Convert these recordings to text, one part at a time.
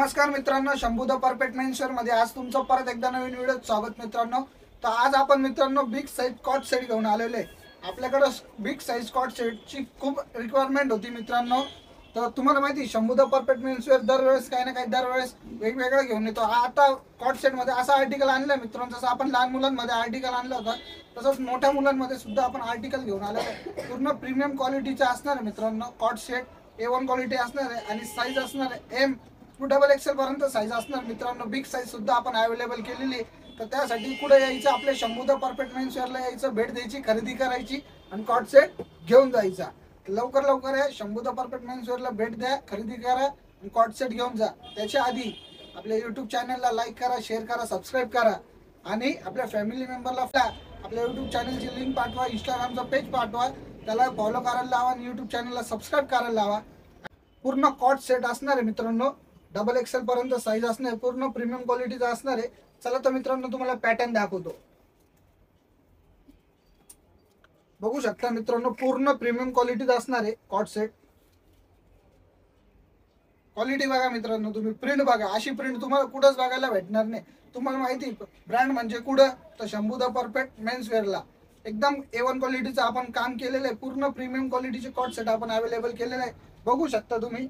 नमस्कार मित्रांनो, Shambhu the perfect men's wear मध्ये आज तुमचं परत एकदा नवीन व्हिडिओ स्वागत मित्रांनो। तर आज आपण मित्रांनो बिग साईज कॉट सेट घेऊन आलेलो आहे। आपल्याकडे बिग साईज कॉट सेटची खूप रिक्वायरमेंट होती मित्रांनो। तर तुम्हाला माहिती Shambhu the perfect men's wear दरवेळेस काही ना काही दरवेळेस वेगवेगळं घेऊन येतो। आता कॉट सेट मध्ये असं आर्टिकल आणलं मित्रांनो, जसं आपण लहान मुलांमध्ये आर्टिकल आणलं होतं तसंच मोठ्या मुलांमध्ये सुद्धा आपण आर्टिकल घेऊन आलेलो आहे। पूर्ण प्रीमियम क्वालिटीचे असणार आहे मित्रांनो। कॉट सेट A1 क्वालिटी असणार आहे आणि साईज असणार आहे M टू डबल एक्सेल पर्यंत साईज असणार मित्रांनो। बिग साईज सुद्धा आपण अवेलेबल केलेली आहे। तर त्यासाठी कुठे यायचं, आपल्या शंभू द परफेक्ट मेन्स वेअरला यायचं, भेट द्यायची, खरेदी करायची आणि कॉट सेट घेऊन जायचा। लवकर लवकर आहे, शंभू द परफेक्ट मेन्स वेअरला भेट द्या, खरेदी करा आणि कॉट सेट घेऊन जा। त्याच्या आधी आपल्या यूट्यूब चॅनलला लाईक करा, शेअर करा, सबस्क्राईब करा आणि आपल्या फॅमिली मेंबरला आपल्या यूट्यूब चॅनलची लिंक पाठवा, इंस्टाग्रामचा पेज पाठवा, त्याला फॉलो करायला लावा आणि यूट्यूब चॅनलला सबस्क्राईब करायला लावा। पूर्ण कॉट सेट असणार आहे मित्रांनो, डबल एक्सेल पर्यंत साईज असणार, पूर्ण प्रीमियम क्वालिटीचा असणार आहे। चला तर मित्रांनो तुम्हाला पॅटर्न दाखवतो। बघू शकता मित्रांनो, पूर्ण प्रीमियम क्वालिटीचा असणार आहे कॉट सेट। क्वालिटी बघा मित्रांनो, तुम्ही प्रिंट बघा, अशी प्रिंट तुम्हाला कुठंच बघायला भेटणार नाही। तुम्हाला माहिती ब्रँड म्हणजे कुठं, तर शंभू द परफेक्ट मेन्स वेअरला एकदम A1 क्वालिटीचं आपण काम केलेलं आहे। पूर्ण प्रीमियम क्वालिटीचे कॉट सेट आपण अवेलेबल केलेले आहे। बघू शकता तुम्ही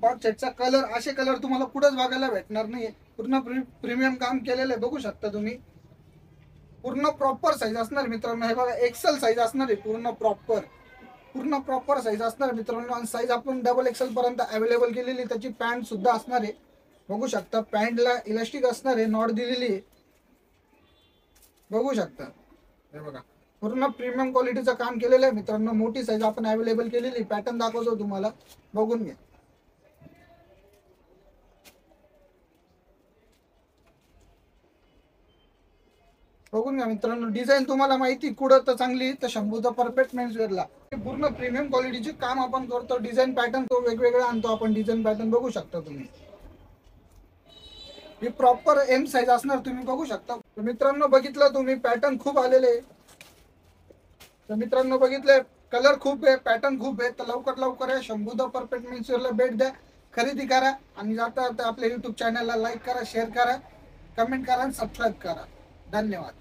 कॉट सेटचा कलर, असे कलर तुम्हाला कुठंच बघायला भेटणार नाही। पूर्ण प्रीमियम काम केलेलं आहे, बघू शकता तुम्ही। पूर्ण प्रॉपर साईज असणार मित्रांनो, हे बघा एक्सेल साईज असणार आहे, पूर्ण प्रॉपर साईज असणार मित्रांनो। आणि साईज आपण डबल एक्सेल पर्यंत अवेलेबल केलेली, त्याची पॅन्ट सुद्धा असणार आहे। बघू शकता पॅन्टला इलास्टिक असणार आहे, नॉट दिलेली आहे, बघू शकता। हे बघा पूर्ण प्रीमियम क्वालिटीचं काम केलेलं आहे मित्रांनो। मोठी साईज आपण अवेलेबल केलेली, पॅटर्न दाखवतो तुम्हाला, बघून घ्या। बघून घ्या मित्रांनो, डिझाईन तुम्हाला माहिती कुठं तर चांगली, तर शंभू द परफेक्ट मेन्स वेअरला पूर्ण प्रीमियम क्वालिटीचे काम आपण करतो। डिझाईन पॅटर्न तो वेगवेगळा आणतो आपण, डिझाईन पॅटर्न बघू शकता तुम्ही। ही प्रॉपर M साईज असणार, तुम्ही बघू शकता। मित्रांनो बघितलं तुम्ही, पॅटर्न खूप आलेले, तर मित्रांनो बघितले कलर खूप आहे, पॅटर्न खूप आहे। तर लवकर लवकर आहे, शंभू द परफेक्ट मेन्स वेअरला भेट द्या, खरेदी करा आणि जाता आपल्या यूट्यूब चॅनलला लाईक करा, शेअर करा, कमेंट करा आणि सबस्क्राईब करा। धन्यवाद।